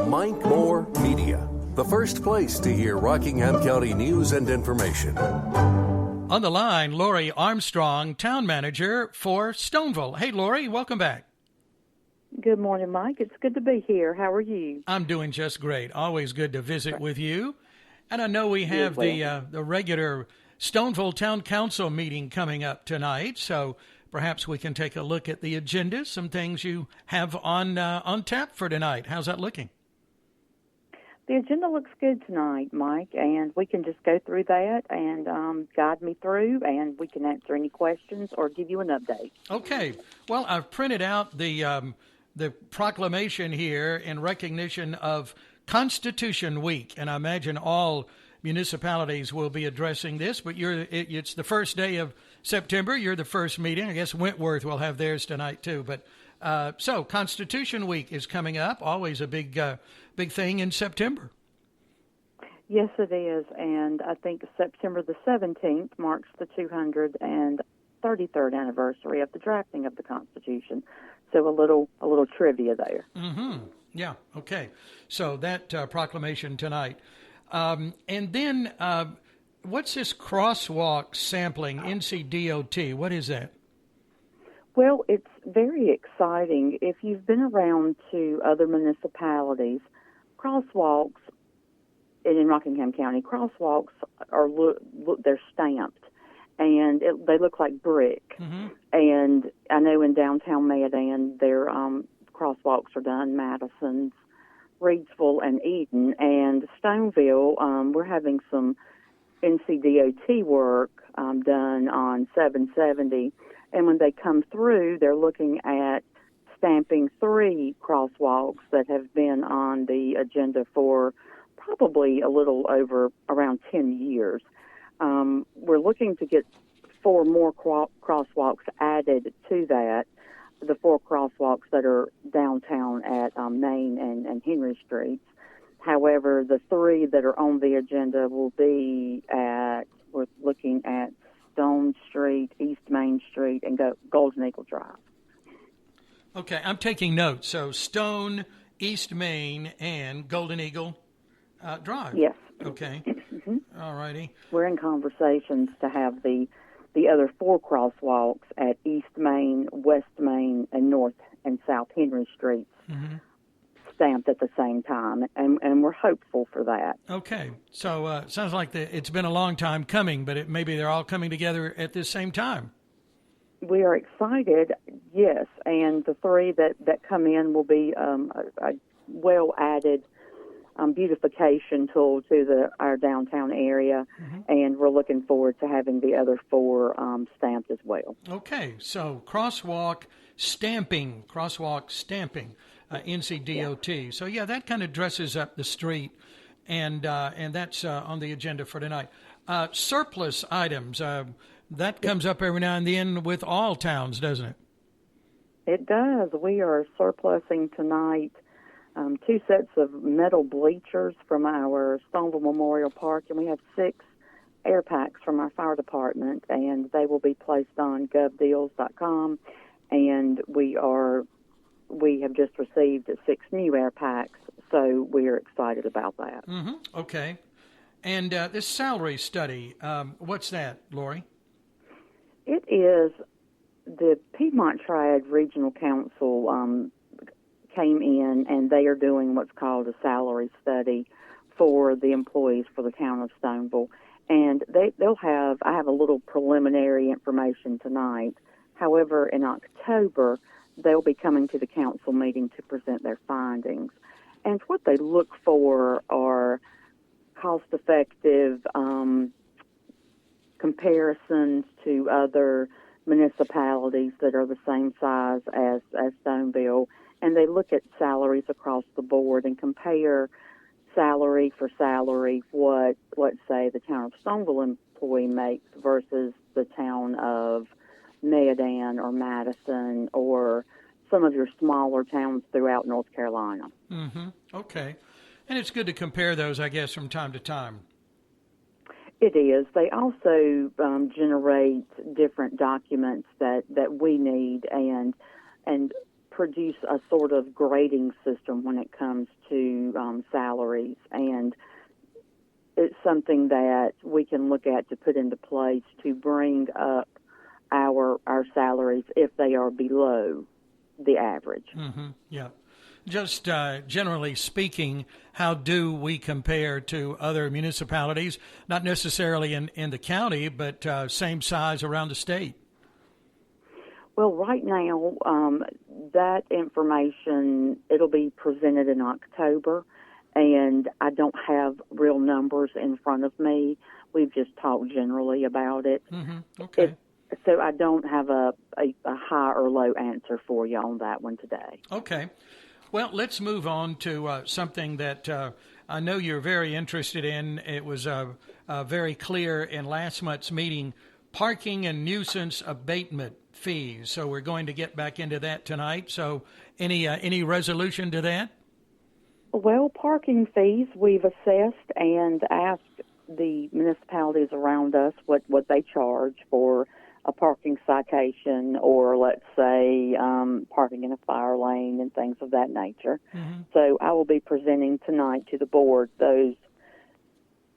Mike Moore Media, the first place to hear Rockingham County news and information. On the line, Lori Armstrong, town manager for Stoneville. Hey, Lori, welcome back. Good morning, Mike. It's good to be here. How are you? I'm doing just great. Always good to visit with you. And I know we have the regular Stoneville Town Council meeting coming up tonight, so perhaps we can take a look at the agenda, some things you have on tap for tonight. How's that looking? The agenda looks good tonight, Mike, and we can just go through that and guide me through, and we can answer any questions or give you an update. Okay. Well, I've printed out the proclamation here in recognition of Constitution Week, and I imagine all municipalities will be addressing this, but it's the first day of September. You're the first meeting. I guess Wentworth will have theirs tonight too. But so Constitution Week is coming up. Always a big thing in September. Yes, it is, and I think September the 17th marks the 233rd anniversary of the drafting of the Constitution. So a little trivia there. Mm-hmm. Yeah. Okay. So that proclamation tonight, and then. What's this crosswalk sampling, NCDOT? What is that? Well, it's very exciting. If you've been around to other municipalities, crosswalks in Rockingham County, crosswalks they're stamped, and they look like brick. Mm-hmm. And I know in downtown Mayodan, their crosswalks are done, Madison's, Reedsville, and Eden. And Stoneville, we're having some NCDOT work done on 770, and when they come through, they're looking at stamping 3 crosswalks that have been on the agenda for probably a little over around 10 years. We're looking to get 4 more crosswalks added to that, the 4 crosswalks that are downtown at Main and Henry Streets. However, the 3 that are on the agenda will be we're looking at Stone Street, East Main Street, and Golden Eagle Drive. Okay, I'm taking notes. So Stone, East Main, and Golden Eagle Drive. Yes. Okay. Mm-hmm. All righty. We're in conversations to have the other 4 crosswalks at East Main, West Main, and North and South Henry Streets. Mm-hmm. Stamped at the same time, and we're hopeful for that. Okay, so sounds like it's been a long time coming, but maybe they're all coming together at the same time. We are excited, yes, and the 3 that come in will be a well-added beautification tool to our downtown area, mm-hmm. and we're looking forward to having the other 4 stamped as well. Okay, so crosswalk stamping. NCDOT. Yeah. So, that kind of dresses up the street, and that's on the agenda for tonight. Surplus items, that comes up every now and then with all towns, doesn't it? It does. We are surplusing tonight 2 sets of metal bleachers from our Stoneville Memorial Park, and we have 6 air packs from our fire department, and they will be placed on govdeals.com, and we have just received 6 new air packs, so we're excited about that. Mm-hmm. Okay. And this salary study, what's that, Lori? It is the Piedmont Triad Regional Council came in, and they are doing what's called a salary study for the employees for the town of Stoneville. And I have a little preliminary information tonight. However, in October, they'll be coming to the council meeting to present their findings. And what they look for are cost-effective comparisons to other municipalities that are the same size as Stoneville. And they look at salaries across the board and compare salary for salary what, let's say, the town of Stoneville employee makes versus the town of Mayodan or Madison or some of your smaller towns throughout North Carolina. Mm-hmm. Okay. And it's good to compare those, I guess, from time to time. It is. They also generate different documents that we need and produce a sort of grading system when it comes to salaries, and it's something that we can look at to put into place to bring up our salaries if they are below the average. Mm-hmm. Yeah. Just generally speaking, how do we compare to other municipalities, not necessarily in the county, but same size around the state? Well, right now, that information, it'll be presented in October, and I don't have real numbers in front of me. We've just talked generally about it. Mm-hmm. Okay. So I don't have a high or low answer for you on that one today. Okay. Well, let's move on to something that I know you're very interested in. It was very clear in last month's meeting, parking and nuisance abatement fees. So we're going to get back into that tonight. So any resolution to that? Well, parking fees, we've assessed and asked the municipalities around us what they charge for a parking citation, or let's say parking in a fire lane and things of that nature. Mm-hmm. So I will be presenting tonight to the board those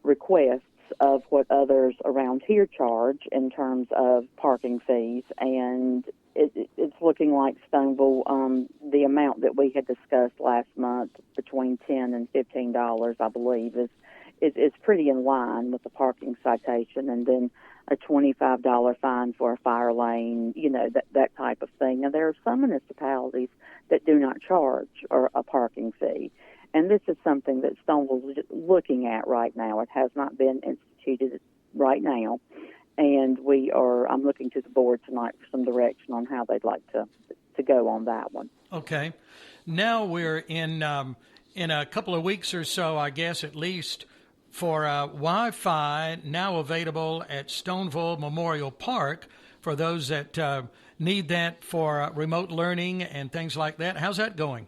requests of what others around here charge in terms of parking fees, and it's looking like Stoneville, the amount that we had discussed last month, between $10 and $15, I believe, is pretty in line with the parking citation, and then a $25 fine for a fire lane, that type of thing. Now, there are some municipalities that do not charge a parking fee, and this is something that Stoneville is looking at right now. It has not been instituted right now, and I'm looking to the board tonight for some direction on how they'd like to go on that one. Okay. Now we're in a couple of weeks or so, I guess, at least, for Wi-Fi now available at Stoneville Memorial Park for those that need that for remote learning and things like that. How's that going?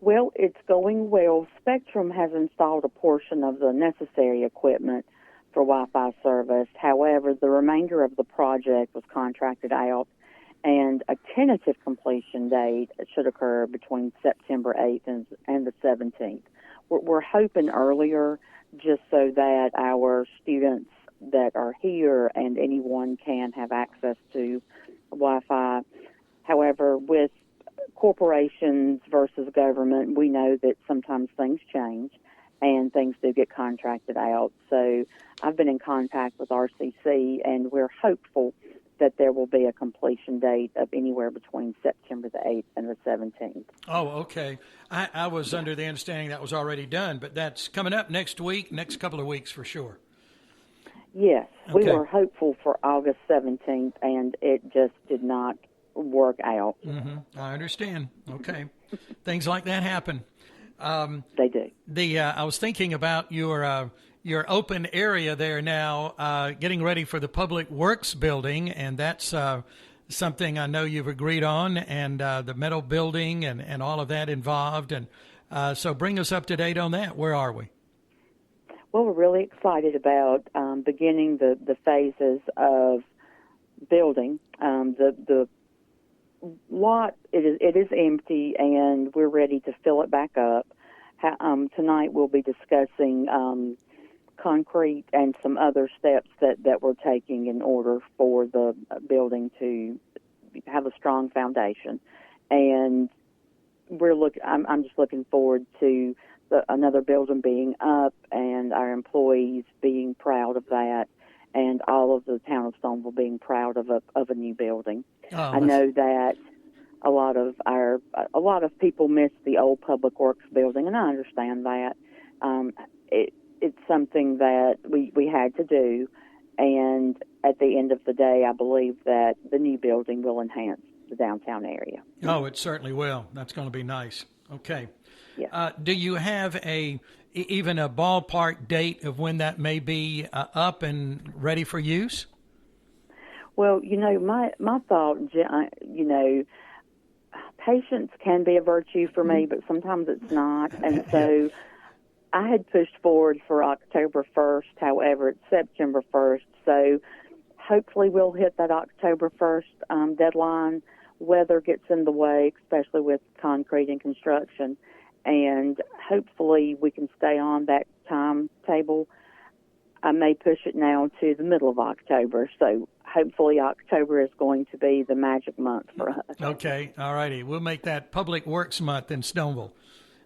Well, it's going well. Spectrum has installed a portion of the necessary equipment for Wi-Fi service. However, the remainder of the project was contracted out, and a tentative completion date should occur between September 8th and the 17th. We're hoping earlier, just so that our students that are here and anyone can have access to Wi-Fi. However, with corporations versus government, we know that sometimes things change and things do get contracted out. So I've been in contact with RCC, and we're hopeful that there will be a completion date of anywhere between September the 8th and the 17th. Oh, okay. I was under the understanding that was already done, but that's coming up next couple of weeks for sure. Yes, Okay. We were hopeful for August 17th, and it just did not work out. Mm-hmm. I understand. Okay. Things like that happen. They do. I was thinking about your open area there now, getting ready for the Public Works building, and that's something I know you've agreed on, and the metal building and all of that involved. And so bring us up to date on that. Where are we? Well, we're really excited about beginning the phases of building. The lot, it is empty, and we're ready to fill it back up. Tonight we'll be discussing concrete and some other steps that we're taking in order for the building to have a strong foundation. And I'm just looking forward to another building being up and our employees being proud of that, and all of the town of Stoneville being proud of a new building. I know that a lot of people miss the old Public Works building, and I understand that. It's something that we had to do, and at the end of the day, I believe that the new building will enhance the downtown area. Oh, it certainly will. That's going to be nice. Okay. Yeah. Do you have even a ballpark date of when that may be up and ready for use? Well, my thought, patience can be a virtue for me, but sometimes it's not. And so I had pushed forward for October 1st. However, it's September 1st. So hopefully we'll hit that October 1st deadline. weather gets in the way, especially with concrete and construction. And hopefully we can stay on that timetable. I may push it now to the middle of October. So hopefully October is going to be the magic month for us. Okay. All righty. We'll make that Public Works Month in Stoneville.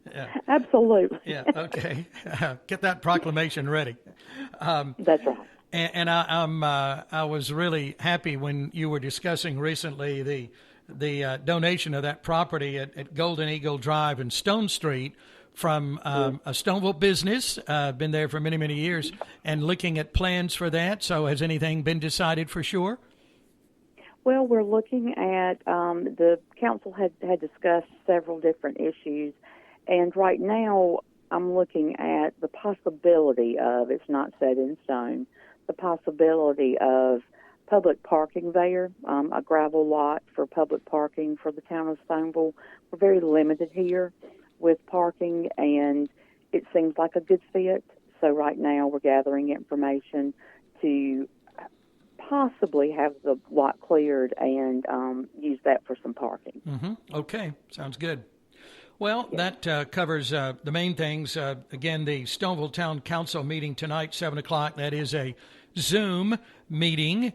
Yeah. Absolutely. Yeah. Okay. Get that proclamation ready. That's right. And I was really happy when you were discussing recently the donation of that property at Golden Eagle Drive and Stone Street from a Stoneville business, been there for many, many years, and looking at plans for that. So has anything been decided for sure? Well, we're looking at, the council had discussed several different issues, and right now I'm looking at the possibility of, it's not set in stone, the possibility of public parking there, a gravel lot for public parking for the town of Stoneville. We're very limited here with parking, and it seems like a good fit. So right now we're gathering information to possibly have the lot cleared and use that for some parking. Mm-hmm. Okay, sounds good. Well, that covers the main things. Again, the Stoneville Town Council meeting tonight, 7 o'clock. That is a Zoom meeting.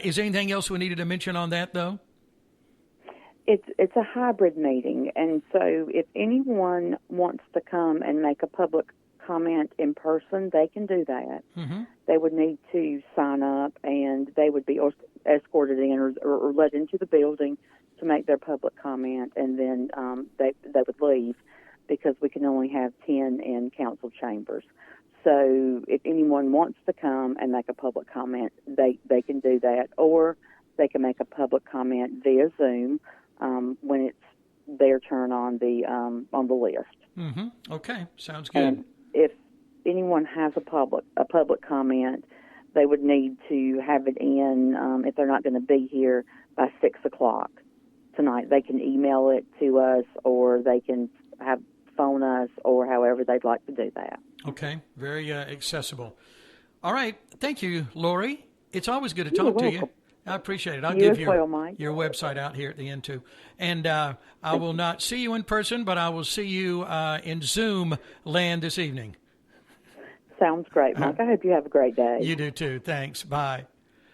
Is there anything else we needed to mention on that, though? It's a hybrid meeting, and so if anyone wants to come and make a public comment in person, they can do that. Mm-hmm. They would need to sign up, and they would be escorted in or let into the building to make their public comment, and then they would leave because we can only have 10 in council chambers. So if anyone wants to come and make a public comment, they can do that, or they can make a public comment via Zoom when it's their turn on the list. Mm-hmm. Okay, sounds good. And if anyone has a public comment, they would need to have it in if they're not going to be here by 6 o'clock tonight. They can email it to us, or they can phone us, or however they'd like to do that. Okay, very accessible. All right, thank you, Lori. It's always good to talk to you. I appreciate it. I'll give your website out here at the end, too. And I will not see you in person, but I will see you in Zoom land this evening. Sounds great, Mike. I hope you have a great day. You do, too. Thanks. Bye.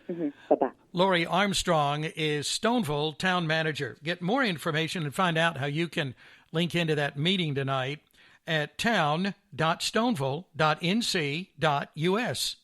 Mm-hmm. Bye-bye. Lori Armstrong is Stoneville Town Manager. Get more information and find out how you can link into that meeting tonight at town.stoneville.nc.us.